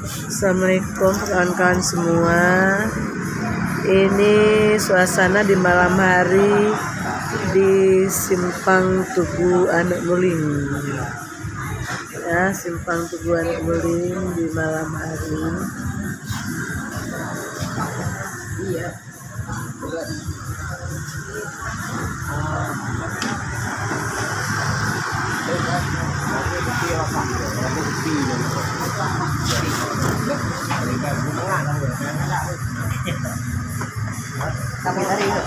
Assalamualaikum kawan-kawan semua. Ini suasana di malam hari di Simpang Tugu Anak Muling. Ya, Simpang Tugu Anak Muling di malam hari. Iya. Tapi hari itu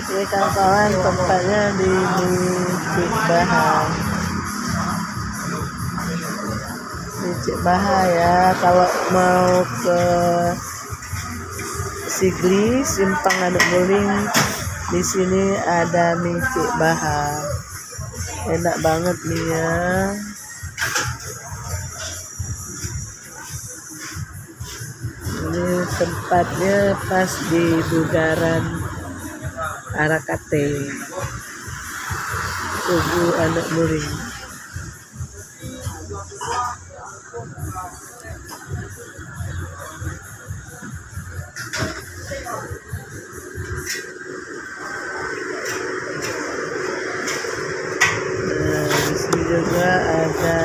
ini kawan-kawan tempatnya di Cik Baha ya. Kalau mau ke Sigli Simpang Anak Muling, di sini ada mie Cik Baha, enak banget nih ya. Ini tempatnya pas di Bugaran Arakate, Tugu Anak Muling. Di sini juga ada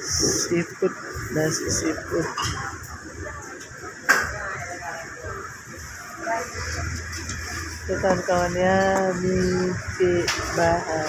seafood, nasi seafood. Itu kawan-kawannya di Cik Baha.